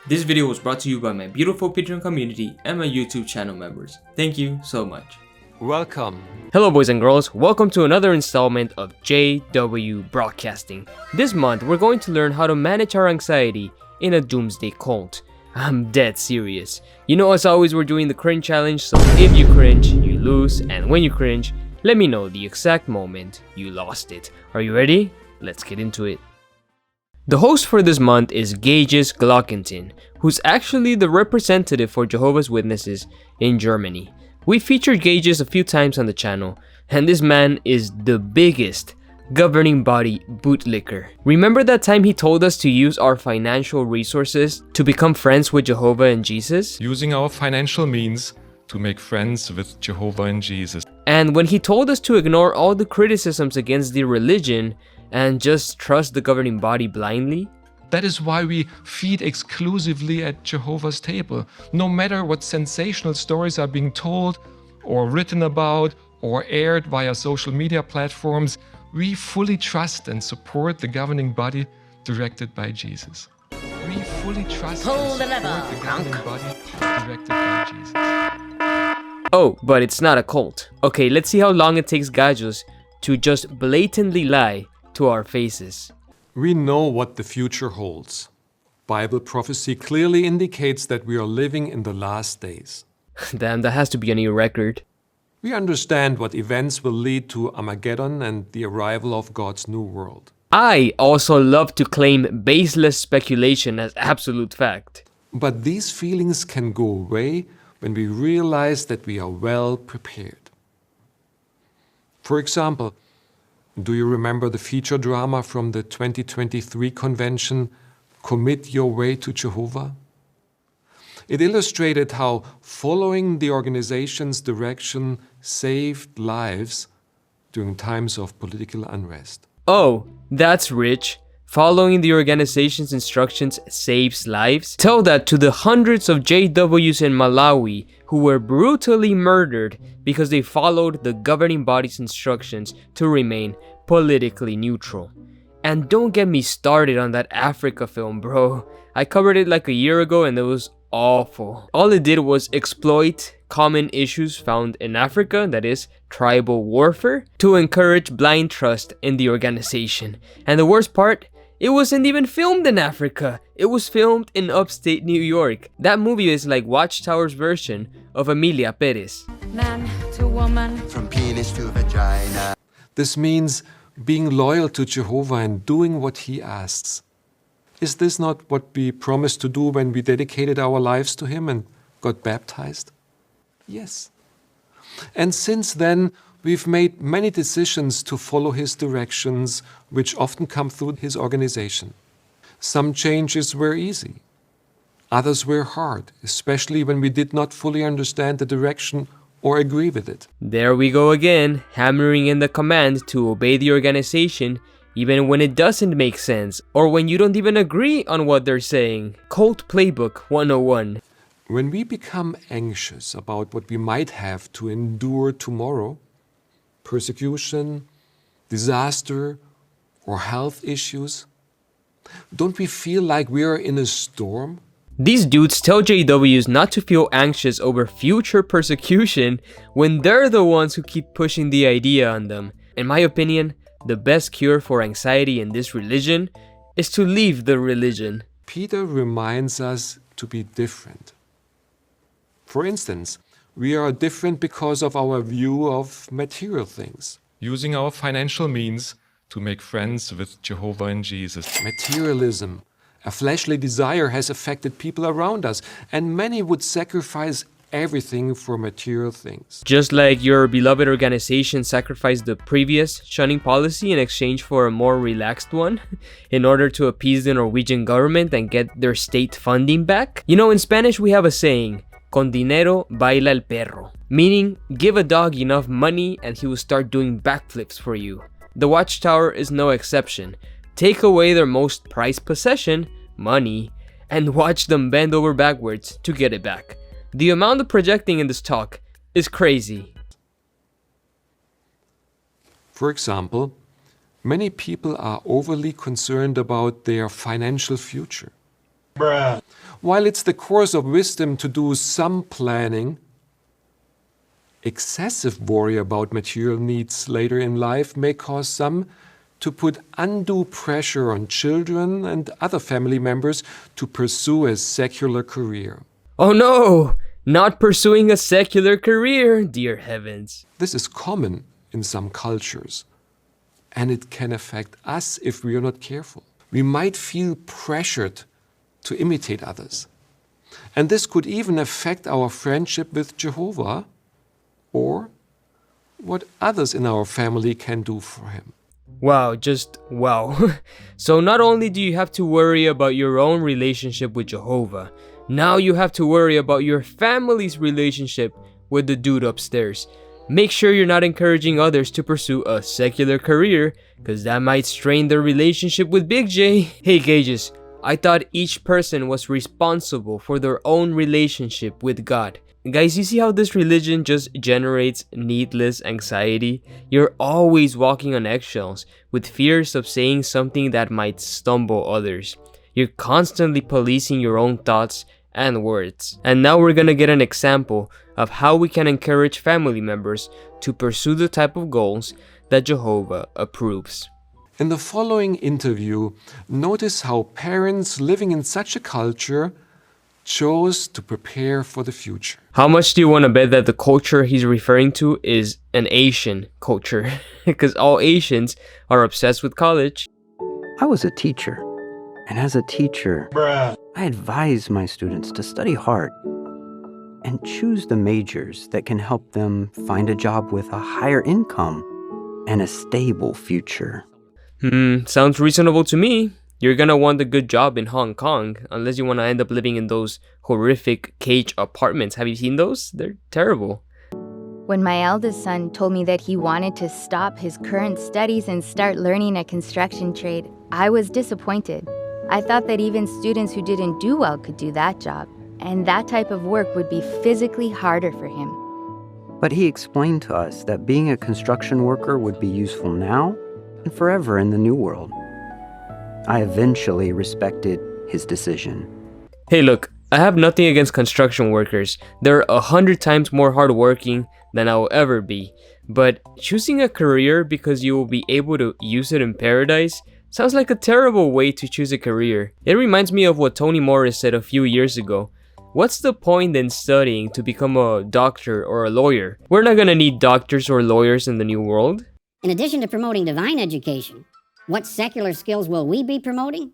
This video was brought to you by my beautiful Patreon community and my YouTube channel members. Thank you so much. Welcome. Hello boys and girls, welcome to another installment of JW Broadcasting. This month we're going to learn how to manage our anxiety in a doomsday cult. I'm dead serious. You know, as always, we're doing the cringe challenge, so if you cringe, you lose, and when you cringe, let me know the exact moment you lost it. Are you ready? Let's get into it. The host for this month is Gages Glockington, who's actually the representative for Jehovah's Witnesses in Germany. We featured Gages a few times on the channel, and this man is the biggest governing body bootlicker. Remember that time he told us to use our financial resources to become friends with Jehovah and Jesus? Using our financial means to make friends with Jehovah and Jesus. And when he told us to ignore all the criticisms against the religion and just trust the governing body blindly? That is why we feed exclusively at Jehovah's table. No matter what sensational stories are being told or written about or aired via social media platforms, we fully trust and support the governing body directed by Jesus. We fully trust and support the governing body directed by Jesus. Oh, but it's not a cult. Okay, let's see how long it takes Gajos to just blatantly lie to our faces. We know what the future holds. Bible prophecy clearly indicates that we are living in the last days. Damn, that has to be a new record. We understand what events will lead to Armageddon and the arrival of God's new world. I also love to claim baseless speculation as absolute fact. But these feelings can go away when we realize that we are well prepared. For example, do you remember the feature drama from the 2023 convention, Commit Your Way to Jehovah? It illustrated how following the organization's direction saved lives during times of political unrest. Oh, that's rich. Following the organization's instructions saves lives? Tell that to the hundreds of JWs in Malawi who were brutally murdered because they followed the governing body's instructions to remain politically neutral. And don't get me started on that Africa film, bro. I covered it like a year ago and it was awful. All it did was exploit common issues found in Africa, that is, tribal warfare, to encourage blind trust in the organization. And the worst part, it wasn't even filmed in Africa. It was filmed in upstate New York. That movie is like Watchtower's version of Emilia Perez. Man to woman. From penis to vagina. This means being loyal to Jehovah and doing what he asks. Is this not what we promised to do when we dedicated our lives to him and got baptized? Yes. And since then, we've made many decisions to follow his directions, which often come through his organization. Some changes were easy. Others were hard, especially when we did not fully understand the direction or agree with it. There we go again, hammering in the command to obey the organization even when it doesn't make sense or when you don't even agree on what they're saying. Cult Playbook 101. When we become anxious about what we might have to endure tomorrow, persecution, disaster, or health issues, don't we feel like we are in a storm? These dudes tell JWs not to feel anxious over future persecution when they're the ones who keep pushing the idea on them. In my opinion, the best cure for anxiety in this religion is to leave the religion. Peter reminds us to be different. For instance, we are different because of our view of material things. Using our financial means to make friends with Jehovah and Jesus. Materialism, a fleshly desire, has affected people around us, and many would sacrifice everything for material things. Just like your beloved organization sacrificed the previous shunning policy in exchange for a more relaxed one in order to appease the Norwegian government and get their state funding back. You know, in Spanish we have a saying, con dinero baila el perro, meaning give a dog enough money and he will start doing backflips for you. The Watchtower is no exception. Take away their most prized possession, money, and watch them bend over backwards to get it back. The amount of projecting in this talk is crazy. For example, many people are overly concerned about their financial future. While it's the course of wisdom to do some planning, excessive worry about material needs later in life may cause some to put undue pressure on children and other family members to pursue a secular career. Oh no! Not pursuing a secular career, dear heavens. This is common in some cultures, and it can affect us if we are not careful. We might feel pressured to imitate others. And this could even affect our friendship with Jehovah or what others in our family can do for him. Wow, just wow. So not only do you have to worry about your own relationship with Jehovah, now you have to worry about your family's relationship with the dude upstairs. Make sure you're not encouraging others to pursue a secular career, cause that might strain their relationship with Big J. Hey Gages, I thought each person was responsible for their own relationship with God. Guys, you see how this religion just generates needless anxiety? You're always walking on eggshells with fears of saying something that might stumble others. You're constantly policing your own thoughts and words. And now we're gonna get an example of how we can encourage family members to pursue the type of goals that Jehovah approves. In the following interview, notice how parents living in such a culture chose to prepare for the future. How much do you want to bet that the culture he's referring to is an Asian culture? Because all Asians are obsessed with college. I was a teacher, and as a teacher, I advise my students to study hard and choose the majors that can help them find a job with a higher income and a stable future. Sounds reasonable to me. You're gonna want a good job in Hong Kong, unless you want to end up living in those horrific cage apartments. Have you seen those? They're terrible. When my eldest son told me that he wanted to stop his current studies and start learning a construction trade, I was disappointed. I thought that even students who didn't do well could do that job, and that type of work would be physically harder for him. But he explained to us that being a construction worker would be useful now and forever in the new world. I eventually respected his decision. Hey look, I have nothing against construction workers. They're 100 times more hardworking than I will ever be. But choosing a career because you will be able to use it in paradise sounds like a terrible way to choose a career. It reminds me of what Toni Morris said a few years ago. What's the point in studying to become a doctor or a lawyer? We're not gonna need doctors or lawyers in the new world. In addition to promoting divine education, what secular skills will we be promoting?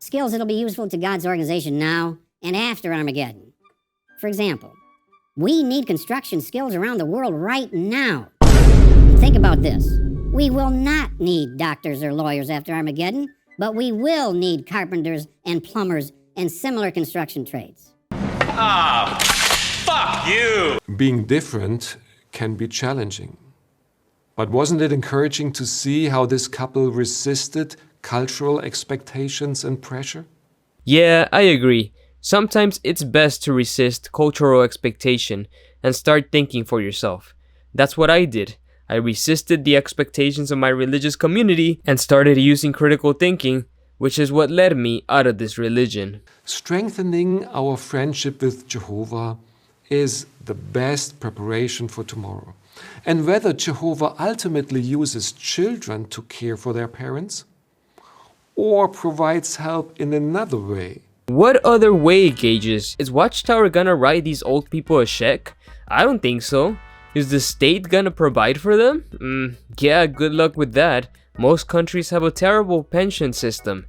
Skills that'll be useful to God's organization now and after Armageddon. For example, we need construction skills around the world right now. Think about this. We will not need doctors or lawyers after Armageddon, but we will need carpenters and plumbers and similar construction trades. Ah, fuck you! Being different can be challenging. But wasn't it encouraging to see how this couple resisted cultural expectations and pressure? Yeah, I agree. Sometimes it's best to resist cultural expectation and start thinking for yourself. That's what I did. I resisted the expectations of my religious community and started using critical thinking, which is what led me out of this religion. Strengthening our friendship with Jehovah is the best preparation for tomorrow. And whether Jehovah ultimately uses children to care for their parents or provides help in another way. What other way, Gages? Is Watchtower gonna write these old people a check? I don't think so. Is the state gonna provide for them? Yeah, good luck with that. Most countries have a terrible pension system.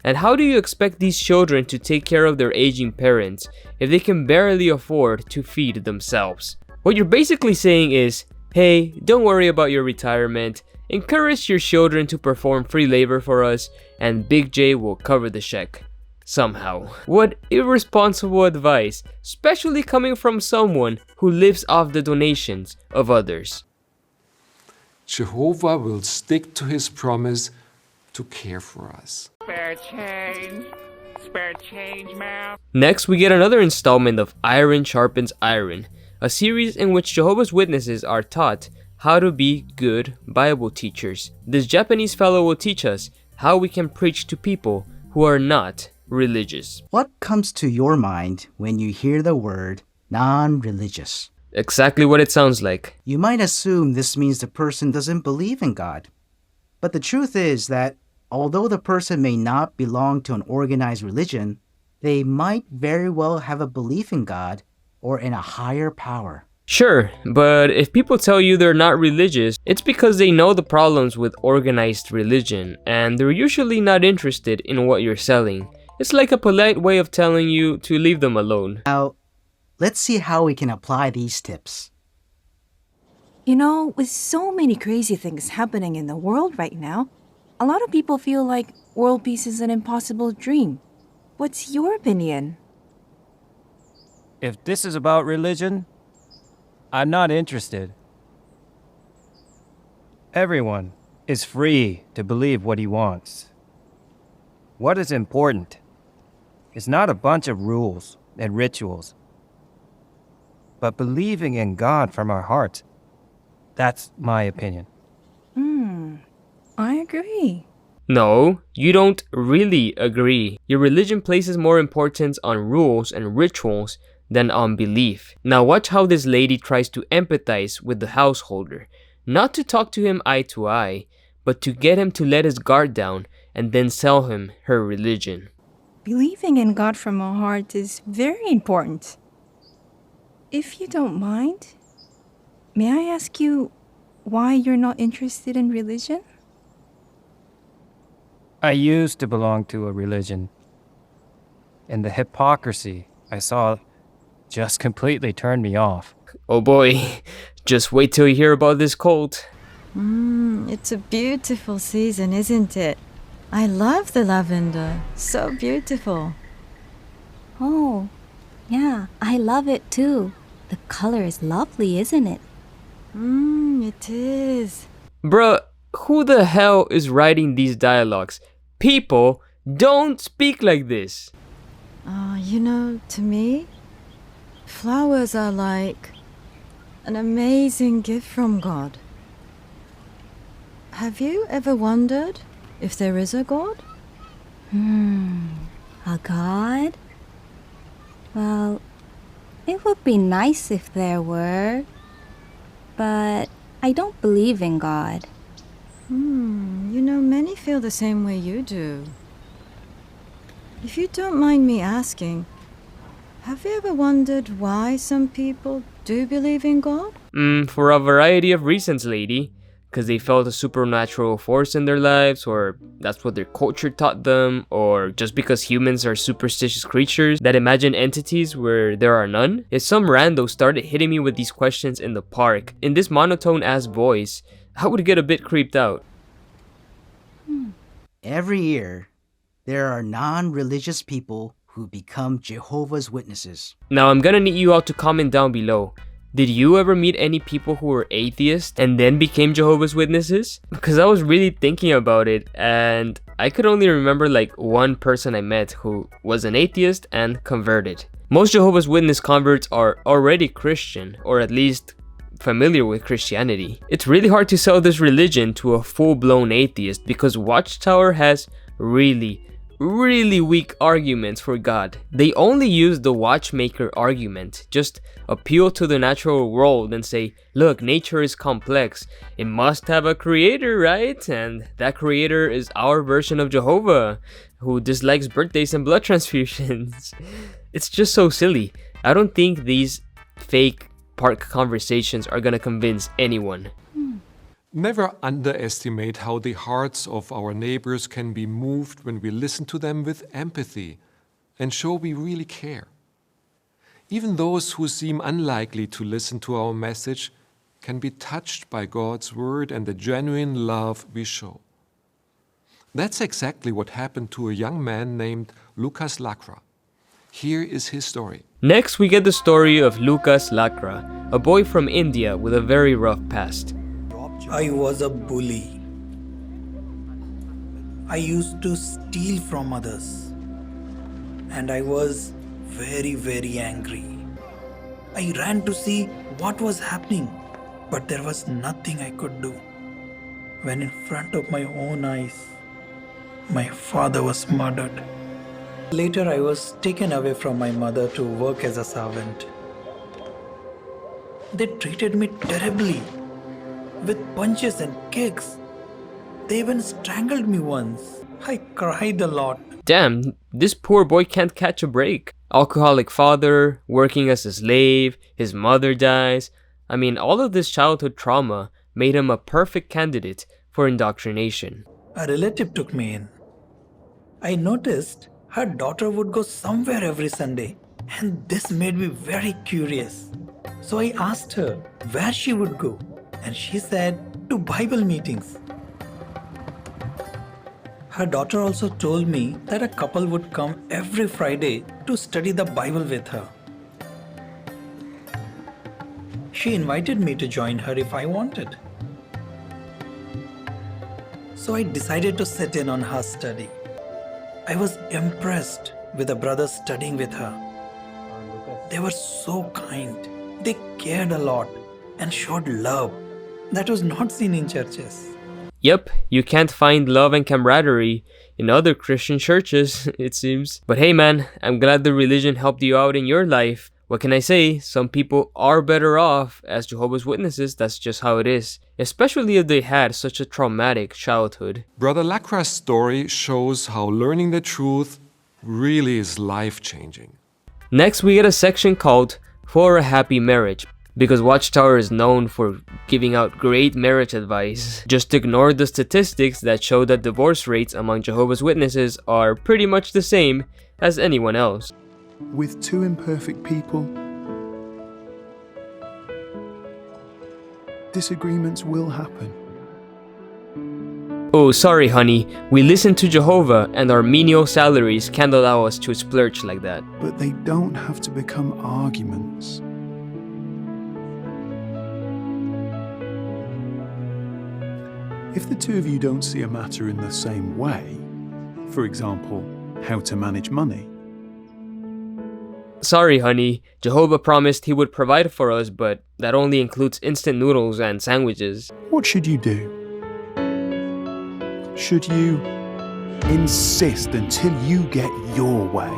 And how do you expect these children to take care of their aging parents if they can barely afford to feed themselves? What you're basically saying is, hey, don't worry about your retirement, encourage your children to perform free labor for us, and Big J will cover the check. Somehow. What irresponsible advice, especially coming from someone who lives off the donations of others. Jehovah will stick to his promise to care for us. Spare change, man. Next, we get another installment of Iron Sharpens Iron, a series in which Jehovah's Witnesses are taught how to be good Bible teachers. This Japanese fellow will teach us how we can preach to people who are not non-religious. What comes to your mind when you hear the word non-religious? Exactly what it sounds like. You might assume this means the person doesn't believe in God. But the truth is that although the person may not belong to an organized religion, they might very well have a belief in God or in a higher power. Sure, but if people tell you they're not religious, it's because they know the problems with organized religion, and they're usually not interested in what you're selling. It's like a polite way of telling you to leave them alone. Now, let's see how we can apply these tips. You know, with so many crazy things happening in the world right now, a lot of people feel like world peace is an impossible dream. What's your opinion? If this is about religion, I'm not interested. Everyone is free to believe what he wants. What is important is not a bunch of rules and rituals, but believing in God from our hearts. That's my opinion. I agree. No, you don't really agree. Your religion places more importance on rules and rituals than on belief. Now watch how this lady tries to empathize with the householder. Not to talk to him eye to eye, but to get him to let his guard down and then sell him her religion. Believing in God from our heart is very important. If you don't mind, may I ask you why you're not interested in religion? I used to belong to a religion, and the hypocrisy I saw just completely turned me off. Oh boy, just wait till you hear about this cult. It's a beautiful season, isn't it? I love the lavender. So beautiful. Oh, yeah, I love it too. The color is lovely, isn't it? It is. Bruh, who the hell is writing these dialogues? People don't speak like this. You know, to me, flowers are like an amazing gift from God. Have you ever wondered if there is a God? A God? Well, it would be nice if there were, but I don't believe in God. You know, many feel the same way you do. If you don't mind me asking, have you ever wondered why some people do believe in God? For a variety of reasons, lady. Because they felt a supernatural force in their lives, or that's what their culture taught them, or just because humans are superstitious creatures that imagine entities where there are none. If some rando started hitting me with these questions in the park, in this monotone-ass voice, I would get a bit creeped out. Every year, there are non-religious people who become Jehovah's Witnesses. Now I'm gonna need you all to comment down below. Did you ever meet any people who were atheists and then became Jehovah's Witnesses? Because I was really thinking about it and I could only remember like one person I met who was an atheist and converted. Most Jehovah's Witness converts are already Christian, or at least familiar with Christianity. It's really hard to sell this religion to a full-blown atheist because Watchtower has really weak arguments for God. They only use the watchmaker argument, just appeal to the natural world and say, look, nature is complex, it must have a creator, right? And that creator is our version of Jehovah, who dislikes birthdays and blood transfusions. It's just so silly. I don't think these fake park conversations are gonna convince anyone. Never underestimate how the hearts of our neighbors can be moved when we listen to them with empathy and show we really care. Even those who seem unlikely to listen to our message can be touched by God's word and the genuine love we show. That's exactly what happened to a young man named Lucas Lacra. Here is his story. Next, we get the story of Lucas Lacra, a boy from India with a very rough past. I was a bully. I used to steal from others. And I was very angry. I ran to see what was happening, but there was nothing I could do. When in front of my own eyes, my father was murdered. Later, I was taken away from my mother to work as a servant. They treated me terribly, with punches and kicks. They even strangled me once. I cried a lot. Damn, this poor boy can't catch a break. Alcoholic father, working as a slave, his mother dies. I mean, all of this childhood trauma made him a perfect candidate for indoctrination. A relative took me in. I noticed her daughter would go somewhere every Sunday, and this made me very curious. So I asked her where she would go, and she said to Bible meetings. Her daughter also told me that a couple would come every Friday to study the Bible with her. She invited me to join her if I wanted. So I decided to sit in on her study. I was impressed with the brothers studying with her. They were so kind. They cared a lot and showed love that was not seen in churches. Yep, you can't find love and camaraderie in other Christian churches, it seems. But hey man, I'm glad the religion helped you out in your life. What can I say? Some people are better off as Jehovah's Witnesses, that's just how it is. Especially if they had such a traumatic childhood. Brother Lacra's story shows how learning the truth really is life-changing. Next, we get a section called For a Happy Marriage. Because Watchtower is known for giving out great marriage advice. Just ignore the statistics that show that divorce rates among Jehovah's Witnesses are pretty much the same as anyone else. With two imperfect people, disagreements will happen. Oh, sorry honey, we listen to Jehovah and our menial salaries can't allow us to splurge like that. But they don't have to become arguments. If the two of you don't see a matter in the same way, for example, how to manage money. Sorry honey, Jehovah promised he would provide for us, but that only includes instant noodles and sandwiches. What should you do? Should you insist until you get your way?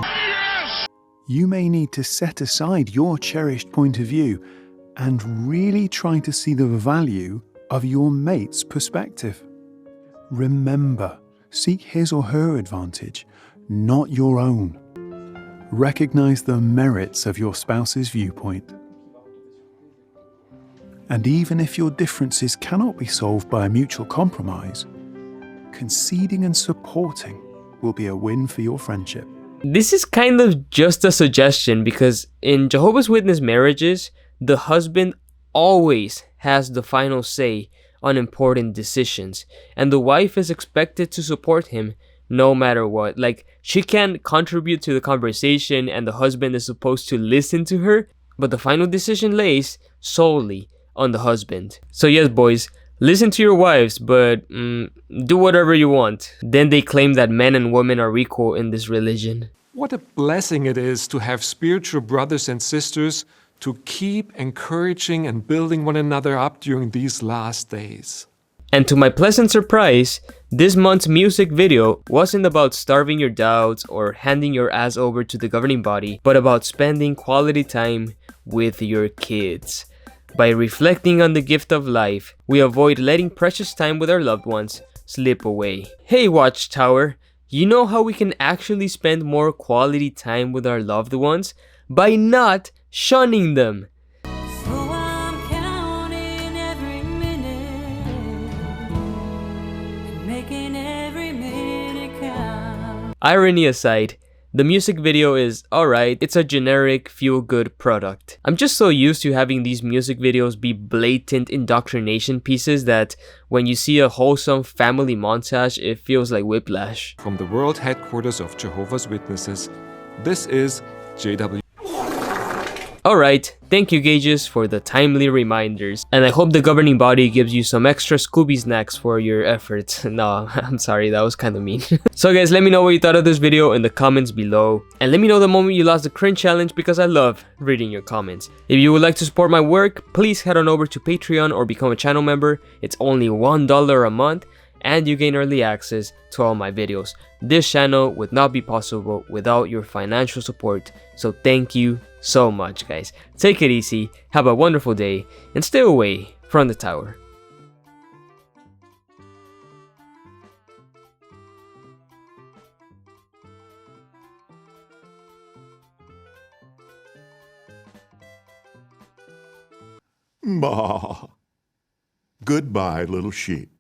Yes! You may need to set aside your cherished point of view and really try to see the value of your mate's perspective. Remember, seek his or her advantage, not your own. Recognize the merits of your spouse's viewpoint. And even if your differences cannot be solved by a mutual compromise, conceding and supporting will be a win for your friendship. This is kind of just a suggestion because in Jehovah's Witness marriages, the husband always has the final say on important decisions, and the wife is expected to support him no matter what. Like, she can contribute to the conversation and the husband is supposed to listen to her, but the final decision lays solely on the husband. So yes boys, listen to your wives, but do whatever you want. Then they claim that men and women are equal in this religion. What a blessing it is to have spiritual brothers and sisters to keep encouraging and building one another up during these last days. And to my pleasant surprise, this month's music video wasn't about starving your doubts or handing your ass over to the governing body, but about spending quality time with your kids. By reflecting on the gift of life, we avoid letting precious time with our loved ones slip away. Hey Watchtower, you know how we can actually spend more quality time with our loved ones? By not shunning them. Irony aside, the music video is alright, it's a generic feel-good product. I'm just so used to having these music videos be blatant indoctrination pieces that when you see a wholesome family montage, it feels like whiplash. From the world headquarters of Jehovah's Witnesses, this is JW. Alright, thank you Gauges for the timely reminders, and I hope the governing body gives you some extra Scooby snacks for your efforts. No, I'm sorry, that was kind of mean. So guys, let me know what you thought of this video in the comments below, and let me know the moment you lost the cringe challenge because I love reading your comments. If you would like to support my work, please head on over to Patreon or become a channel member. It's only $1 a month, and you gain early access to all my videos. This channel would not be possible without your financial support, so thank you so much, guys. Take it easy, have a wonderful day, and stay away from the tower. Bah. Goodbye, little sheep.